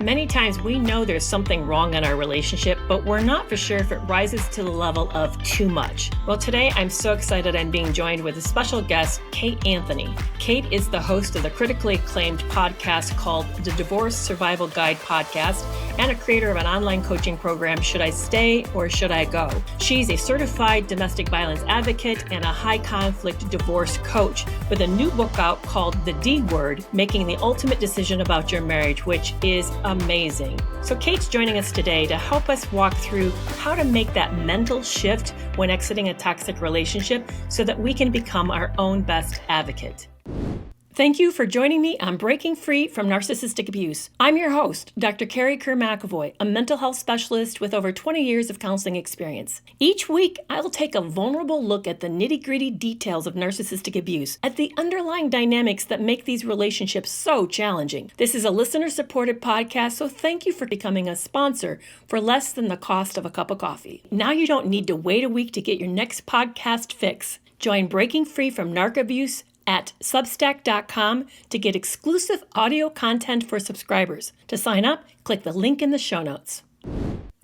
Many times we know there's something wrong in our relationship, but we're not for sure if it rises to the level of too much. Well, today I'm so excited I'm being joined with a special guest, Kate Anthony. Kate is the host of the critically acclaimed podcast called the Divorce Survival Guide podcast and a creator of an online coaching program, Should I Stay or Should I Go? She's a certified domestic violence advocate and a high conflict divorce coach with a new book out called The Dword, Making the Ultimate Decision About Your Marriage, which is amazing. So Kate's joining us today to help us walk through how to make that mental shift when exiting a toxic relationship so that we can become our own best advocate. Thank you for joining me on Breaking Free from Narcissistic Abuse. I'm your host, Dr. Kerry Kerr McAvoy, a mental health specialist with over 20 years of counseling experience. Each week, I will take a vulnerable look at the nitty-gritty details of narcissistic abuse, at the underlying dynamics that make these relationships so challenging. This is a listener-supported podcast, so thank you for becoming a sponsor for less than the cost of a cup of coffee. Now you don't need to wait a week to get your next podcast fix. Join Breaking Free from Narc Abuse at substack.com to get exclusive audio content for subscribers. To sign up, click the link in the show notes.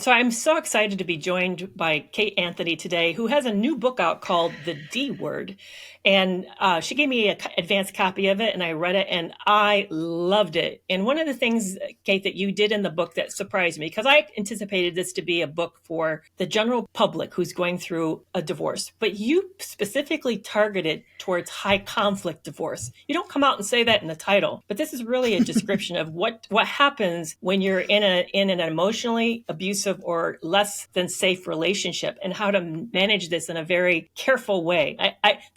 So I'm so excited to be joined by Kate Anthony today, who has a new book out called The Dword. And she gave me an advanced copy of it, and I read it, and I loved it. And one of the things, Kate, that you did in the book that surprised me, because I anticipated this to be a book for the general public who's going through a divorce, but you specifically targeted towards high conflict divorce. You don't come out and say that in the title, but this is really a description of what happens when you're in an emotionally abusive or less than safe relationship, and how to manage this in a very careful way.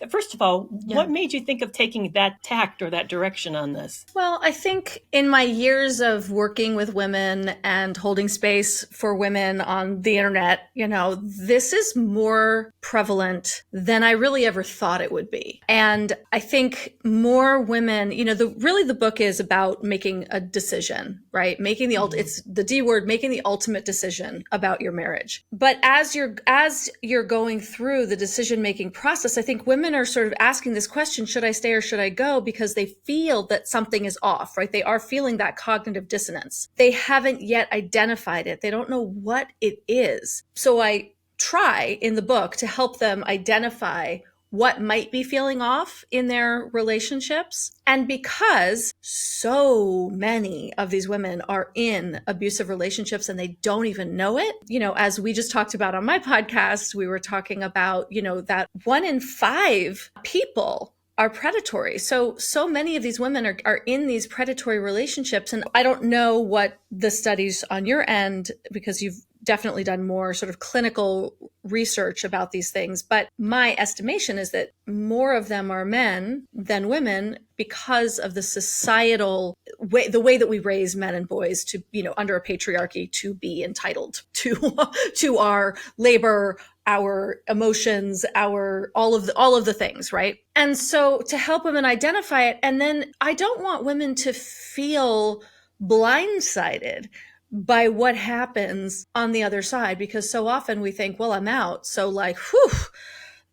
First of all, What made you think of taking that tact or that direction on this? Well, I think in my years of working with women and holding space for women on the internet, this is more prevalent than I really ever thought it would be. And I think more women, the book is about making a decision, right? It's the D word, making the ultimate decision about your marriage. But as you're going through the decision-making process, I think women are sort of asking this question, should I stay or should I go? Because they feel that something is off, right? They are feeling that cognitive dissonance. They haven't yet identified it. They don't know what it is. So I try in the book to help them identify what might be feeling off in their relationships. And because so many of these women are in abusive relationships and they don't even know it, as we just talked about on my podcast, we were talking about, that 1 in 5 people are predatory. So many of these women are in these predatory relationships. And I don't know what the studies on your end, because you've definitely done more sort of clinical research about these things. But my estimation is that more of them are men than women because of the societal way, the way that we raise men and boys to, under a patriarchy, to be entitled to our labor, our emotions, all of the things, right? And so to help women identify it, and then I don't want women to feel blindsided by what happens on the other side, because so often we think, well, I'm out. So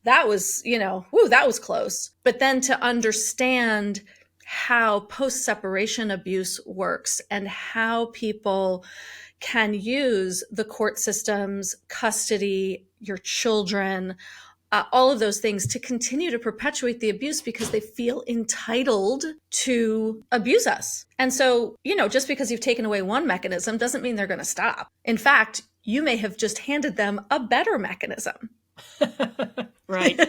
that was close. But then to understand how post-separation abuse works and how people can use the court systems, custody, your children, all of those things to continue to perpetuate the abuse because they feel entitled to abuse us. And so, just because you've taken away one mechanism doesn't mean they're going to stop. In fact, you may have just handed them a better mechanism. Right.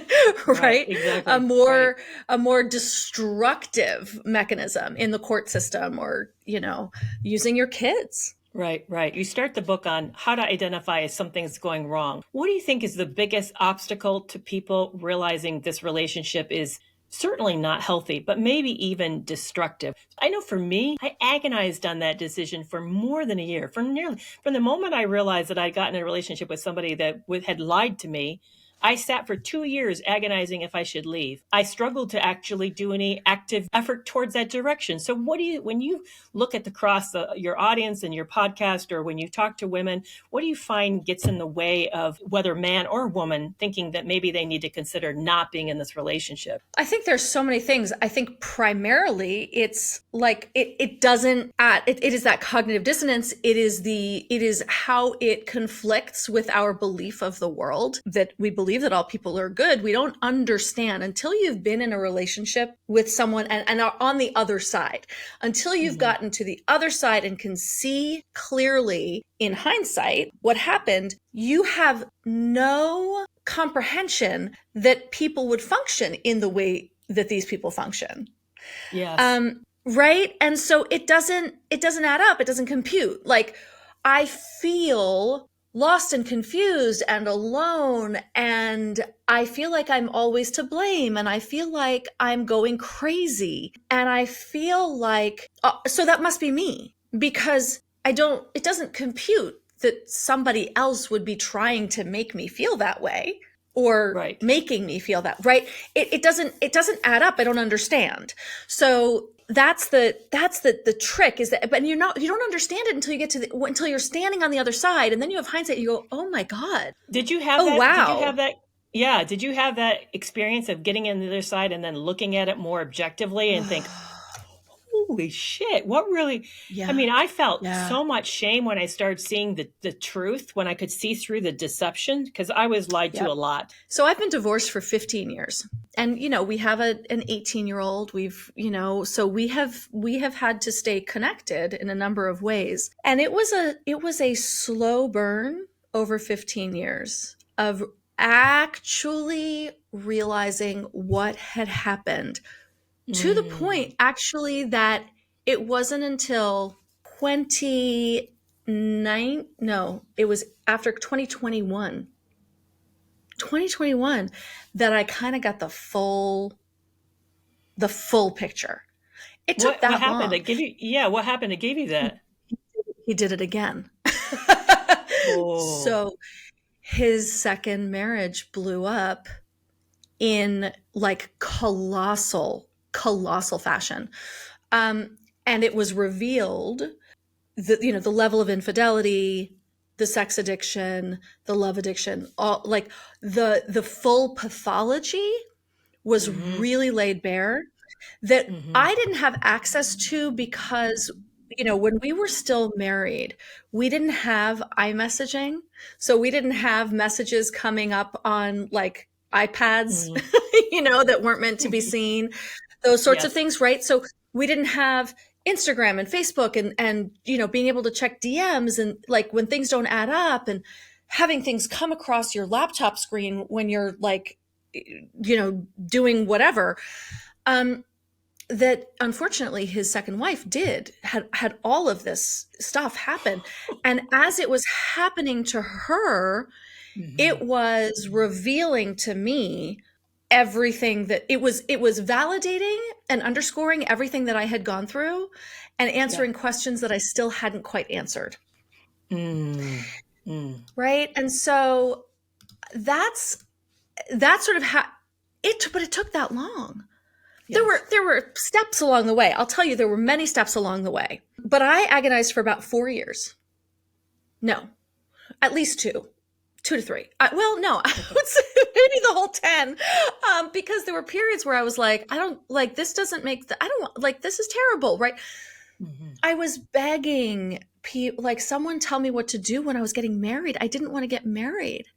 Right. Exactly. A more destructive mechanism in the court system, or, using your kids. Right. You start the book on how to identify if something's going wrong. What do you think is the biggest obstacle to people realizing this relationship is certainly not healthy, but maybe even destructive? I know for me, I agonized on that decision for more than a year. From the moment I realized that I'd gotten in a relationship with somebody that had lied to me, I sat for 2 years agonizing if I should leave. I struggled to actually do any active effort towards that direction. So when you look at your audience and your podcast, or when you talk to women, what do you find gets in the way of whether man or woman thinking that maybe they need to consider not being in this relationship? I think there's so many things. I think primarily it's like it doesn't add, it is that cognitive dissonance. It is how it conflicts with our belief of the world, that we believe that all people are good. We don't understand until you've been in a relationship with someone and are on the other side, until you've gotten to the other side and can see clearly in hindsight what happened. You have no comprehension that people would function in the way that these people function. Yes. Right. And so it doesn't add up. It doesn't compute. Like, I feel lost and confused and alone, and I feel like I'm always to blame, and I feel like I'm going crazy, and I feel like, so that must be me, because it doesn't compute that somebody else would be trying to make me feel that way, or Right. making me feel that, right? It doesn't add up. I don't understand. So that's the trick, is that, but you don't understand it until you get until you're standing on the other side, and then you have hindsight. You go, oh my God. Did you have Oh, that? wow. Did you have that? Yeah. Did you have that experience of getting on the other side and then looking at it more objectively and think, holy shit, what really? Yeah. I mean, I felt Yeah. so much shame when I started seeing the truth, when I could see through the deception, because I was lied to Yep. a lot. So I've been divorced for 15 years. And, we have an 18-year-old. So we have had to stay connected in a number of ways. And it was a slow burn over 15 years of actually realizing what had happened, to the point, actually, that it wasn't until it was after 2021 that I kind of got the full picture. It took What that happened long. to give you? Yeah, what happened to give you that? He did it again. Oh. So his second marriage blew up in like colossal fashion. And it was revealed that, the level of infidelity, the sex addiction, the love addiction, all like the full pathology was really laid bare, that I didn't have access to, because, when we were still married, we didn't have iMessaging. So we didn't have messages coming up on like iPads, that weren't meant to be seen, those sorts of Yes. things, right? So we didn't have Instagram and Facebook and being able to check DMs, and like when things don't add up, and having things come across your laptop screen when you're like, doing whatever. That unfortunately his second wife had all of this stuff happen. And as it was happening to her, it was revealing to me everything that it was validating and underscoring everything that I had gone through, and answering questions that I still hadn't quite answered. Right. And so that's sort of how but it took that long. Yes. There were steps along the way. I'll tell you, there were many steps along the way, but I agonized for about 4 years. No, at least 2 to 3. Well, no, I would say maybe the whole 10, because there were periods where I was like, I don't like, this doesn't make I don't like, this is terrible. Right. I was begging like someone tell me what to do when I was getting married. I didn't want to get married,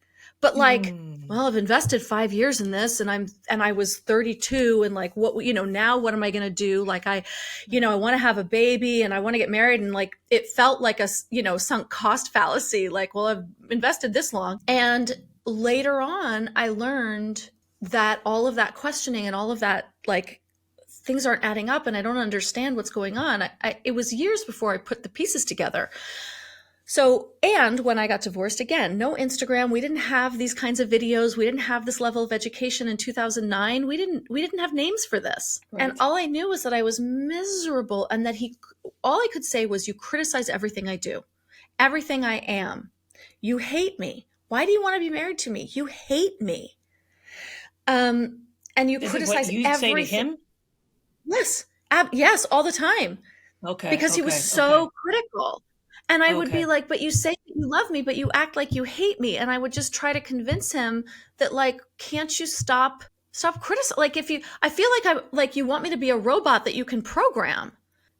but like, well, I've invested 5 years in this, and I was 32, and like, what, now what am I going to do? Like, I want to have a baby, and I want to get married. And like, it felt like a, sunk cost fallacy. Like, well, I've invested this long. And later on, I learned that all of that questioning and all of that, like, things aren't adding up, and I don't understand what's going on. It was years before I put the pieces together. So, and when I got divorced, again, no Instagram. We didn't have these kinds of videos. We didn't have this level of education in 2009. We didn't have names for this. Right. And all I knew was that I was miserable, and that all I could say was, you criticize everything I do, everything I am. You hate me. Why do you want to be married to me? You hate me. And you This is criticize what you'd say to everything. him? Yes. Yes, all the time. Okay, Because he was okay, so okay, critical. And I would be okay. like, but you say that you love me, but you act like you hate me. And I would just try to convince him that, like, can't you stop criticizing? Like, I feel like you want me to be a robot that you can program.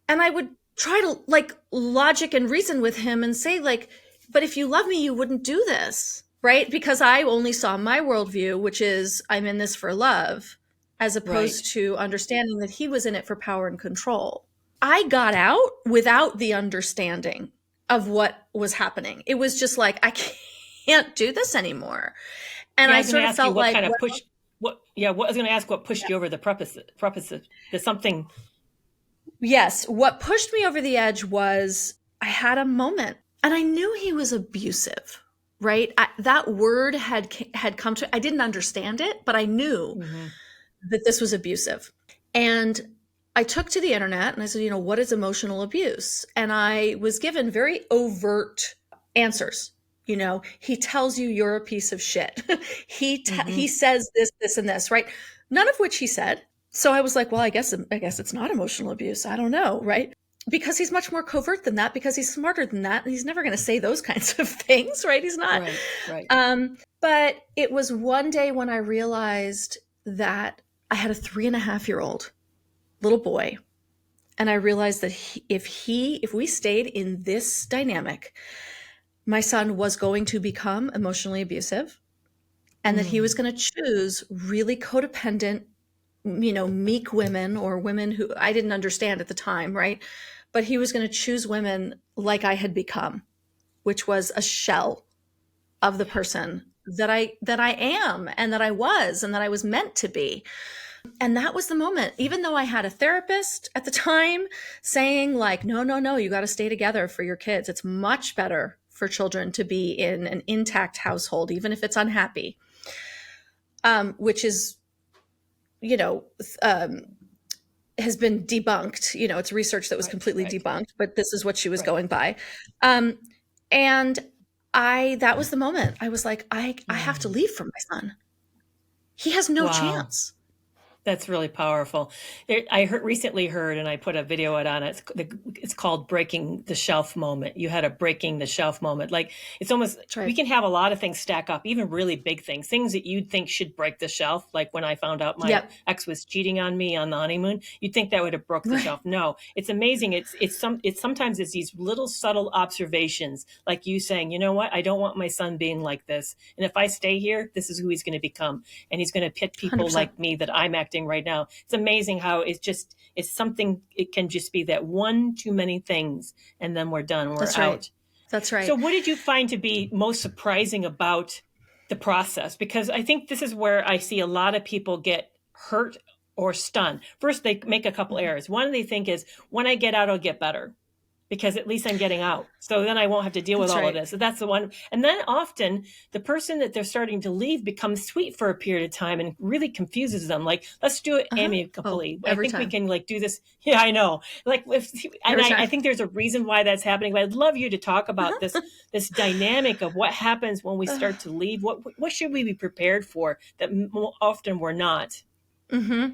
And I would try to, like, logic and reason with him and say, like, but if you love me, you wouldn't do this, right? Because I only saw my worldview, which is I'm in this for love, as Right. opposed to understanding that he was in it for power and control. I got out without the understanding of what was happening. It was just like, I can't do this anymore. And Yeah, I I was going sort to of ask you felt what like, kind of well, push. What? Yeah, what I was going to ask what pushed you over the precipice. There's something. yes, what pushed me over the edge was I had a moment and I knew he was abusive, right? That word had come to, I didn't understand it, but I knew Hmm. that this was abusive. And I took to the internet and I said, what is emotional abuse? And I was given very overt answers. He tells you you're a piece of shit. He Hmm. says this, and this, right? None of which he said. So I was like, well, I guess it's not emotional abuse. I don't know, right? Because he's much more covert than that, because he's smarter than that, and he's never going to say those kinds of things, right? He's not. Right, right. But it was one day when I realized that I had a 3.5-year-old little boy, and I realized that if we stayed in this dynamic, my son was going to become emotionally abusive, and that he was Mm. going to choose really codependent, meek women, or women who I didn't understand at the time, right? But he was going to choose women like I had become, which was a shell of the person that I am, and that I was, and that I was meant to be. And that was the moment. Even though I had a therapist at the time saying, like, no, no, no, you got to stay together for your kids. It's much better for children to be in an intact household, even if it's unhappy, which is, you know, um, has been debunked. It's research that was Right, completely right, debunked, but this is what she was right. going by. Um, and that was the moment. I was like, I have to Mm. leave from my son. He has no Wow. chance. That's really powerful. I recently heard, and I put a video out on it. It's called "Breaking the Shelf Moment." You had a breaking the shelf moment. Like, it's almost, That's we right. can have a lot of things stack up, even really big things that you'd think should break the shelf. Like when I found out my Yep. ex was cheating on me on the honeymoon, you'd think that would have broke the Right. shelf. No, it's amazing. It's sometimes it's these little subtle observations, like you saying, you know what, I don't want my son being like this, and if I stay here, this is who he's going to become, and he's going to pick people 100%. like me that I'm acting right now. It's amazing how it's something, it can just be that one too many things, and then we're done, we're That's right. out. That's So right. what did you find to be most surprising about the process? Because I think this is where I see a lot of people get hurt or stunned. First, they make a couple Mhm. errors. One they think is, when I get out, I'll get better, because at least I'm getting out. So then I won't have to deal with That's all of right. this. So that's the one. And then often the person that they're starting to leave becomes sweet for a period of time and really confuses them. Like, let's do it Uh-huh. Oh, amicably. I every think we time. can like do this. Yeah, I know. Like, and Every I time. think there's a reason why that's happening. But I'd love you to talk about Uh-huh. this dynamic of what happens when we start to leave. What should we be prepared for that often we're not? hmm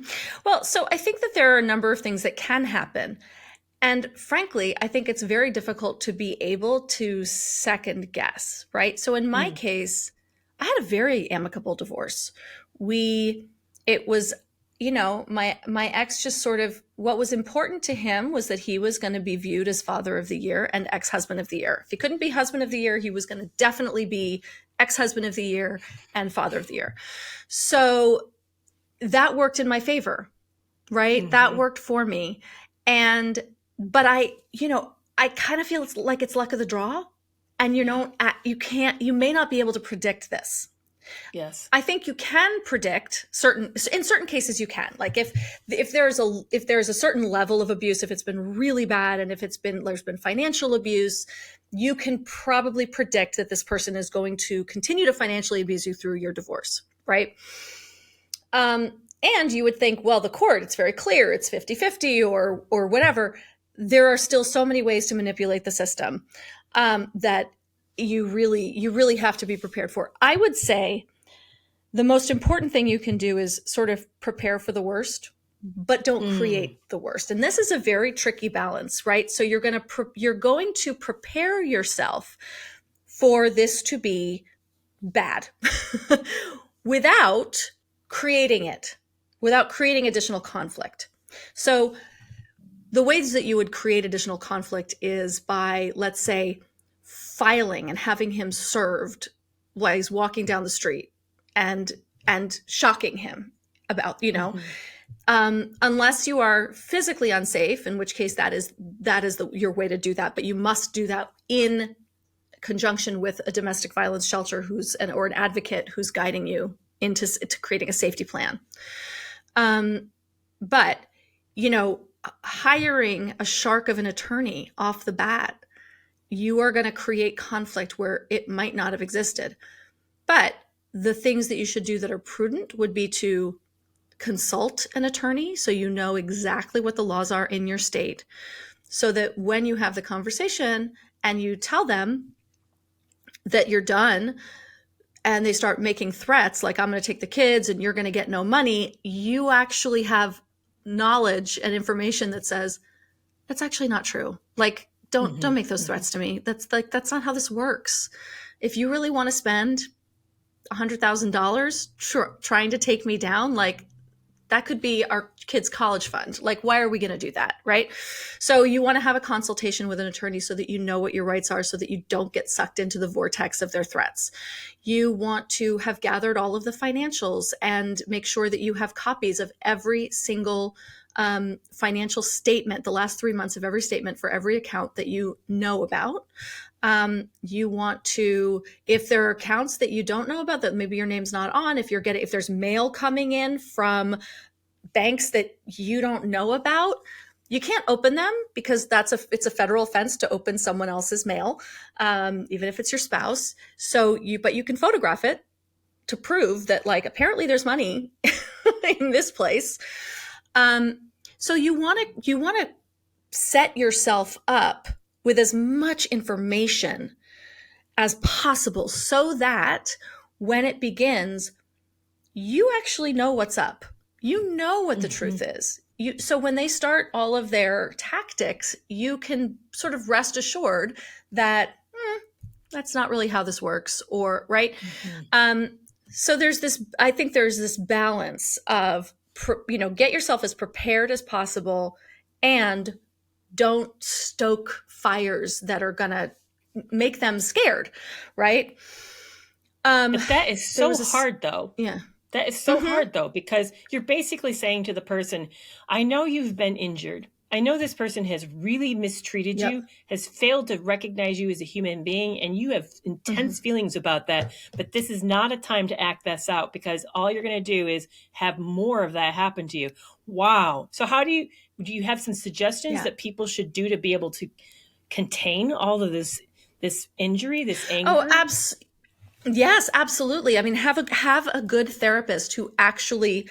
Well, so I think that there are a number of things that can happen. And frankly, I think it's very difficult to be able to second guess, right? So in my Mm, case, I had a very amicable divorce. It was, my ex just sort of, what was important to him was that he was going to be viewed as father of the year and ex-husband of the year. If he couldn't be husband of the year, he was going to definitely be ex-husband of the year and father of the year. So that worked in my favor, right? That hmm. worked for me. And, but I kind of feel like it's luck of the draw. And Yeah. you may not be able to predict this. Yes. I think you can predict in certain cases you can. Like if there's a certain level of abuse, if it's been really bad, and if there's been financial abuse, you can probably predict that this person is going to continue to financially abuse you through your divorce, right? And you would think, well, the court, it's very clear, it's 50-50 or whatever. There are still so many ways to manipulate the system, that you really have to be prepared for. I would say the most important thing you can do is sort of prepare for the worst, but don't create the worst. And this is a very tricky balance, right? So you're going to prepare yourself for this to be bad without creating it, without creating additional conflict. So the ways that you would create additional conflict is by, let's say, filing and having him served while he's walking down the street and shocking him about, unless you are physically unsafe, in which case that is your way to do that. But you must do that in conjunction with a domestic violence shelter or an advocate who's guiding you into creating a safety plan. But, hiring a shark of an attorney off the bat, you are going to create conflict where it might not have existed. But the things that you should do that are prudent would be to consult an attorney so you know exactly what the laws are in your state, so that when you have the conversation and you tell them that you're done and they start making threats like, I'm going to take the kids and you're going to get no money, you actually have knowledge and information that says, that's actually not true. Like, don't make those threats to me. That's not how this works. If you really want to spend $100,000 trying to take me down, like, that could be our kids' college fund. Like, why are we going to do that? Right. So you want to have a consultation with an attorney so that you know what your rights are, so that you don't get sucked into the vortex of their threats. You want to have gathered all of the financials and make sure that you have copies of every single financial statement, the last 3 months of every statement for every account that you know about. You want to, if there are accounts that you don't know about that maybe your name's not on, if there's mail coming in from banks that you don't know about, you can't open them because it's a federal offense to open someone else's mail, even if it's your spouse. But you can photograph it to prove that, like, apparently there's money in this place. So you want to set yourself up with as much information as possible so that when it begins, you actually know what's up. You know what the truth is. So when they start all of their tactics, you can sort of rest assured that that's not really how this works, or right. So I think there's this balance of, get yourself as prepared as possible and don't stoke fires that are going to make them scared. Right. But that is so hard though. Yeah. That is so hard though, because you're basically saying to the person, I know you've been injured. I know this person has really mistreated you, has failed to recognize you as a human being, and you have intense feelings about that. But this is not a time to act this out, because all you're going to do is have more of that happen to you. Wow. So do you have some suggestions that people should do to be able to contain all of this injury, this anger? Oh, yes, absolutely. I mean, have a good therapist who actually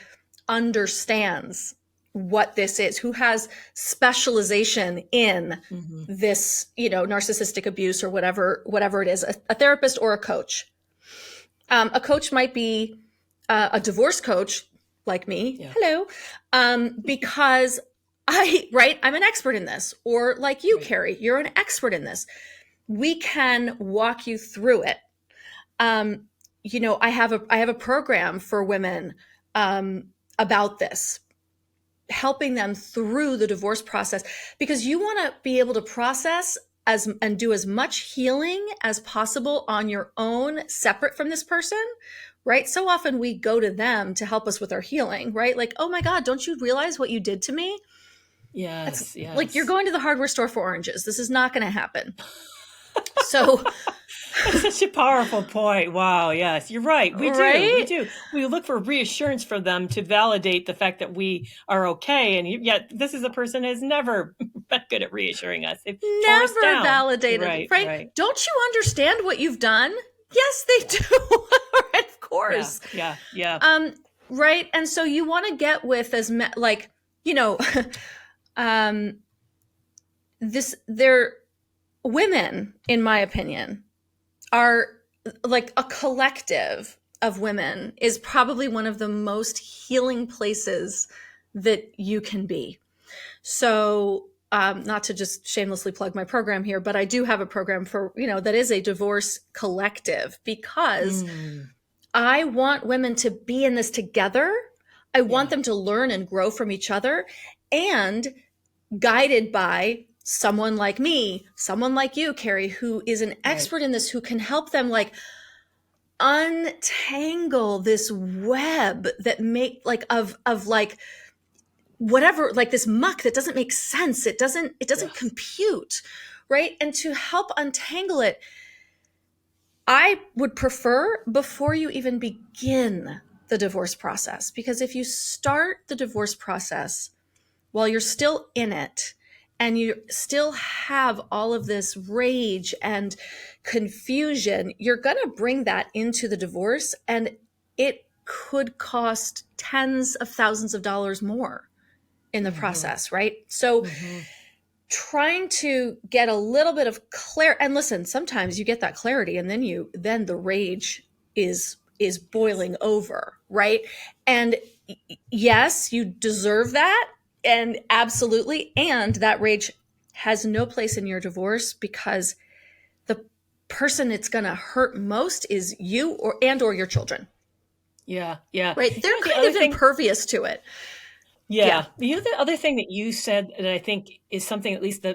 understands what this is, who has specialization in this, narcissistic abuse or whatever it is, a therapist or a coach. A coach might be a divorce coach like me. Yeah. Hello. Because I'm an expert in this, or like you, Kerry, you're an expert in this. We can walk you through it. I have a program for women about this, helping them through the divorce process, because you want to be able to process and do as much healing as possible on your own, separate from this person, right? So often we go to them to help us with our healing, right? Like, oh my God, don't you realize what you did to me? Yes. Like, you're going to the hardware store for oranges. This is not going to happen. So that's such a powerful point. Wow. Yes, you're right. We do. We look for reassurance from them to validate the fact that we are okay. And yet this is a person who has never been good at reassuring us. They've never validated. Right. Don't you understand what you've done? Yes, they do. Of course. Yeah. Right. And so you want to get with they're women, in my opinion, are like a collective of women is probably one of the most healing places that you can be. So, not to just shamelessly plug my program here, but I do have a program for, that is a divorce collective because Mm, I want women to be in this together. I want yeah, them to learn and grow from each other and guided by someone like me, someone like you, Kerry, who is an right. expert in this, who can help them like untangle this web that make like of like whatever, like this muck that doesn't make sense. It doesn't Yes. compute, right? And to help untangle it, I would prefer before you even begin the divorce process, because if you start the divorce process while you're still in it and you still have all of this rage and confusion, you're going to bring that into the divorce, and it could cost tens of thousands of dollars more in the Mm-hmm. process, right? So Mm-hmm. trying to get a little bit of clarity, and listen, sometimes you get that clarity and then the rage is Yes. boiling over, right? And yes, you deserve that, and absolutely, and that rage has no place in your divorce, because the person it's going to hurt most is you or your children, Yeah. Yeah. right? They're The kind other of thing, impervious to it. Yeah. yeah. The other thing that you said that I think is something, at least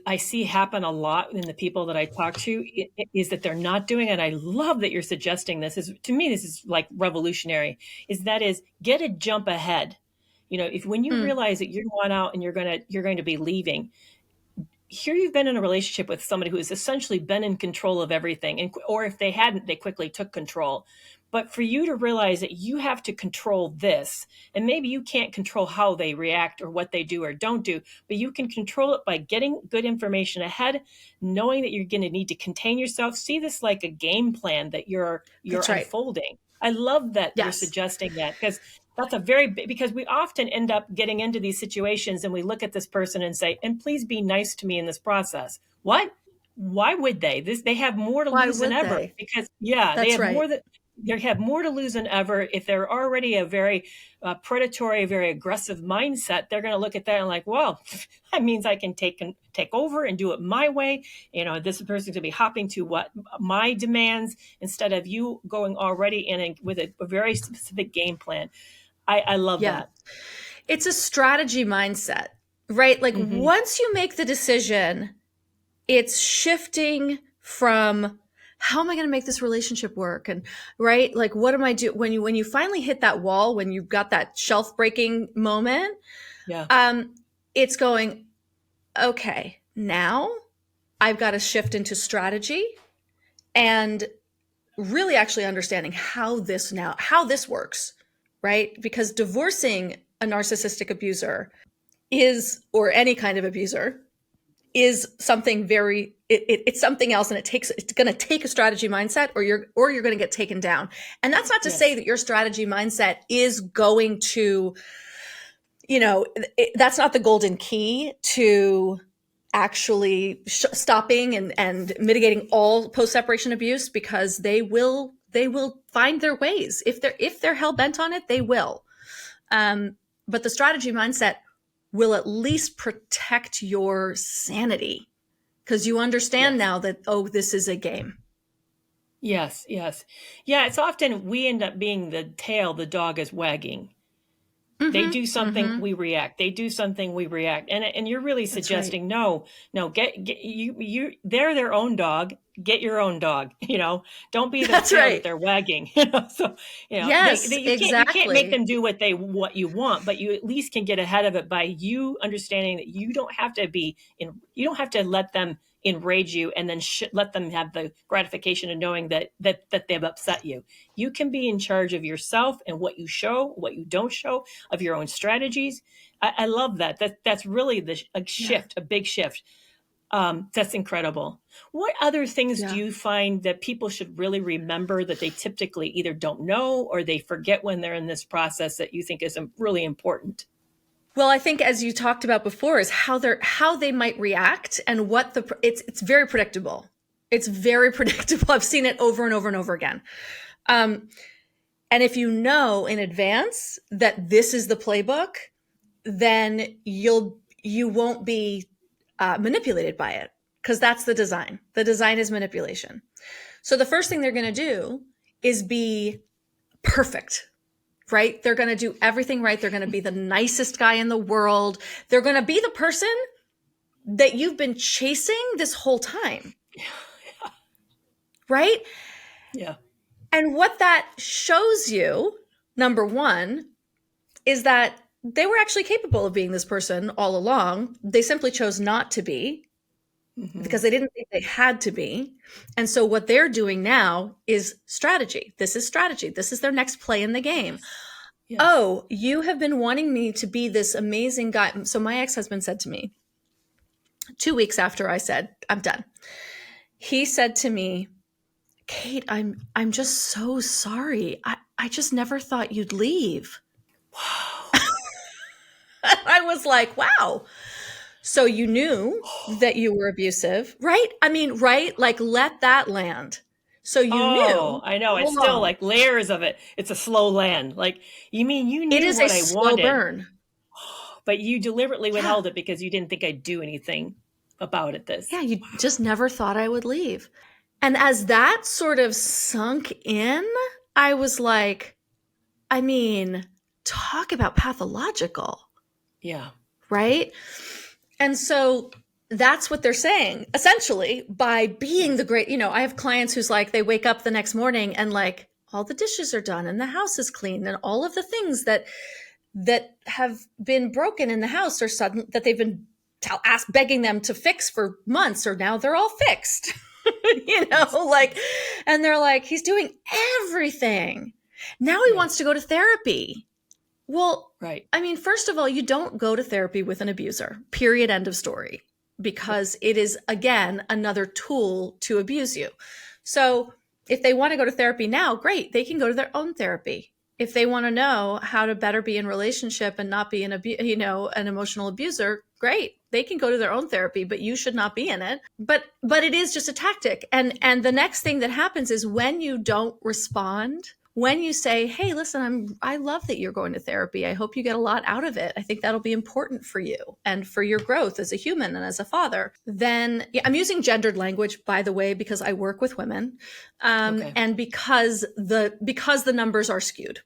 I see happen a lot in the people that I talk to, is that they're not doing it. I love that you're suggesting this. Is to me, this is like revolutionary. Is get a jump ahead. If when you Mm, realize that you're going out and you're going to be leaving, here you've been in a relationship with somebody who has essentially been in control of everything, or if they hadn't, they quickly took control. But for you to realize that you have to control this, and maybe you can't control how they react or what they do or don't do, but you can control it by getting good information ahead, knowing that you're going to need to contain yourself. See this like a game plan that you're that's right. unfolding. I love that you're Yes. suggesting that, that's a very big, because we often end up getting into these situations and we look at this person and say, and please be nice to me in this process. What? Why would they have more to Why lose than would ever, they? because yeah, That's right. they have more to lose than ever. If they're already a very predatory, very aggressive mindset, they're going to look at that and like, well, that means I can take over and do it my way. This person's going to be hopping to what my demands, instead of you going already with a very specific game plan. I love Yeah. that. It's a strategy mindset, right? Like Hmm. once you make the decision, it's shifting from how am I going to make this relationship work, and right, like what am I do when you finally hit that wall, when you've got that shelf breaking moment, Yeah. um it's going, okay, now I've got to shift into strategy and really actually understanding how this works, right? Because divorcing a narcissistic abuser is, or any kind of abuser, is something it's something else, and it's going to take a strategy mindset, or you're going to get taken down. And that's not to say Yes. that your strategy mindset is going to, that's not the golden key to actually stopping and mitigating all post separation abuse, because they will find their ways. If they're hell bent on it, they will. um, but the strategy mindset will at least protect your sanity, because you understand Yes. now that, oh, this is a game. Yes. Yes. Yeah. It's often we end up being the tail the dog is wagging. They Mm-hmm. do something, Mm-hmm. we react. They do something, we react. And you're really That's right. suggesting, no, no, get they're their own dog. Get your own dog. Don't be the That's tail that right. they're wagging. So Yes, you can't make exactly. them do what you want, but you at least can get ahead of it by you understanding that you don't have to let them enrage you and then let them have the gratification of knowing that they've upset you. You can be in charge of yourself and what you show, what you don't show, of your own strategies. I love that. That's really a Yeah. shift, a big shift. That's incredible. What other things do Yeah. you find that people should really remember that they typically either don't know or they forget when they're in this process that you think is really important? Well, I think, as you talked about before, is how they might react, and it's very predictable. It's very predictable. I've seen it over and over and over again. And if you know in advance that this is the playbook, then you won't be manipulated by it, because that's the design. The design is manipulation. So the first thing they're going to do is be perfect, right? They're going to do everything right. They're going to be the nicest guy in the world. They're going to be the person that you've been chasing this whole time. Right? Yeah. And what that shows you, number one, is that they were actually capable of being this person all along. They simply chose not to be because they didn't think they had to be. And so what they're doing now is strategy. This is strategy. This is their next play in the game. Yes. Oh, you have been wanting me to be this amazing guy. So my ex-husband said to me 2 weeks after I said, I'm done. He said to me, Kate, I'm just so sorry. I just never thought you'd leave. Wow. I was like, wow. So you knew that you were abusive, right? I mean, right? Like, let that land. So you knew. I know. It's still like layers of it. It's a slow land. Like, you mean you knew it is what a I slow wanted, burn. but you deliberately withheld it because you didn't think I'd do anything about it. Yeah, you just never thought I would leave. And as that sort of sunk in, I was like, I mean, talk about pathological. Yeah. Right? And so that's what they're saying, essentially, by being the great, I have clients who's like, they wake up the next morning and like all the dishes are done and the house is clean and all of the things that have been broken in the house are sudden that they've been begging them to fix for months, or now they're all fixed. And they're like, he's doing everything. Now he wants to go to therapy. Well, right. I mean, first of all, you don't go to therapy with an abuser, period, end of story, because it is, again, another tool to abuse you. So if they want to go to therapy now, great, they can go to their own therapy. If they want to know how to better be in relationship and not be an emotional abuser, great. They can go to their own therapy, but you should not be in it. But it is just a tactic. And the next thing that happens is when you don't respond, when you say, hey, listen, I love that you're going to therapy. I hope you get a lot out of it. I think that'll be important for you and for your growth as a human and as a father. Then I'm using gendered language, by the way, because I work with women, and because the numbers are skewed,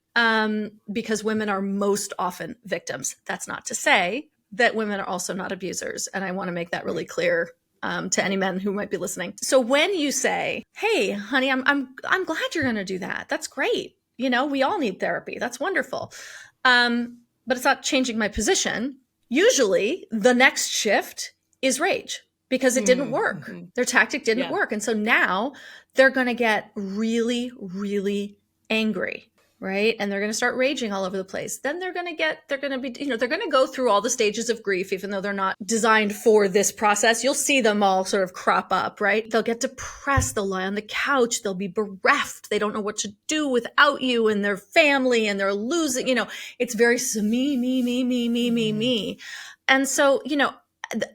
because women are most often victims. That's not to say that women are also not abusers. And I want to make that really clear to any men who might be listening. So when you say, hey, honey, I'm glad you're going to do that. That's great. We all need therapy. That's wonderful. But it's not changing my position. Usually the next shift is rage because it didn't work. Mm-hmm. Their tactic didn't work. And so now they're going to get really, really angry. Right. And they're going to start raging all over the place. Then they're going to go through all the stages of grief, even though they're not designed for this process. You'll see them all sort of crop up, right? They'll get depressed. They'll lie on the couch. They'll be bereft. They don't know what to do without you and their family, and they're losing, it's very me. And so,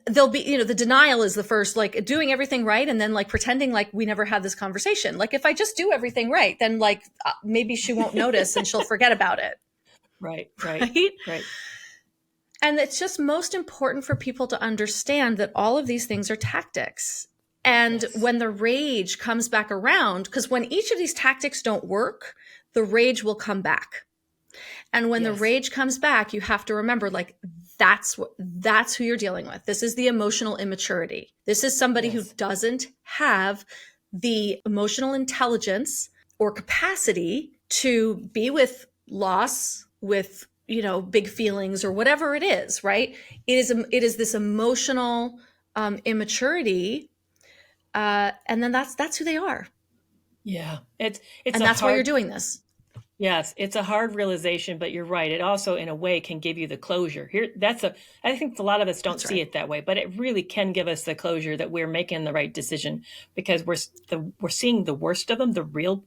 they'll be, the denial is the first, like doing everything right. And then like pretending like we never had this conversation. Like if I just do everything right, then like maybe she won't notice and she'll forget about it. Right. And it's just most important for people to understand that all of these things are tactics. And when the rage comes back around, because when each of these tactics don't work, the rage will come back. And when the rage comes back, you have to remember, like, that's who you're dealing with. This is the emotional immaturity. This is somebody who doesn't have the emotional intelligence or capacity to be with loss, with, big feelings or whatever it is, right? It is this emotional immaturity. And then that's who they are. Yeah. And that's why you're doing this. Yes, it's a hard realization, but you're right. It also, in a way, can give you the closure. I think a lot of us don't see it that way, but it really can give us the closure that we're making the right decision, because we're seeing the worst of them, the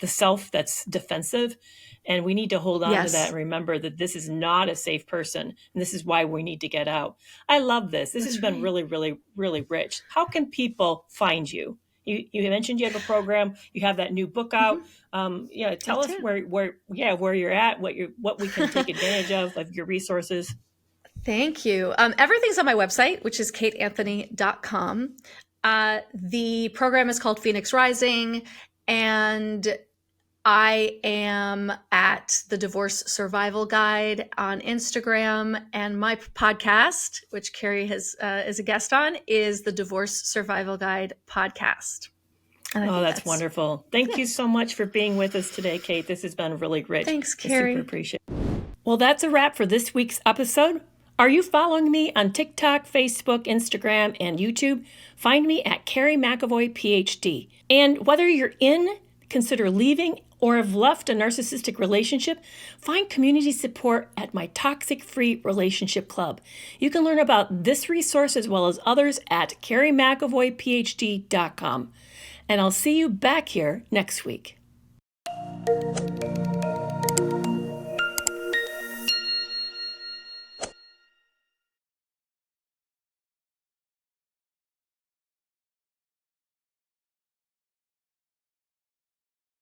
self that's defensive, and we need to hold on to that and remember that this is not a safe person, and this is why we need to get out. I love this. This has been really, really, really rich. How can people find you You mentioned you have a program. You have that new book out. Tell us where you're at, what we can take advantage of your resources. Thank you. Everything's on my website, which is kateanthony.com. The program is called Phoenix Rising, and I am at the Divorce Survival Guide on Instagram, and my podcast, which Kerry is a guest on, is the Divorce Survival Guide podcast. Oh, that's wonderful. Thank you so much for being with us today, Kate. This has been really rich. Thanks, Kerry. I super appreciate it. Well, that's a wrap for this week's episode. Are you following me on TikTok, Facebook, Instagram, and YouTube? Find me at Kerry McAvoy, Ph.D. And whether you're consider leaving, or have left a narcissistic relationship, find community support at my Toxic Free Relationship Club. You can learn about this resource as well as others at kerrymcavoyphd.com. And I'll see you back here next week.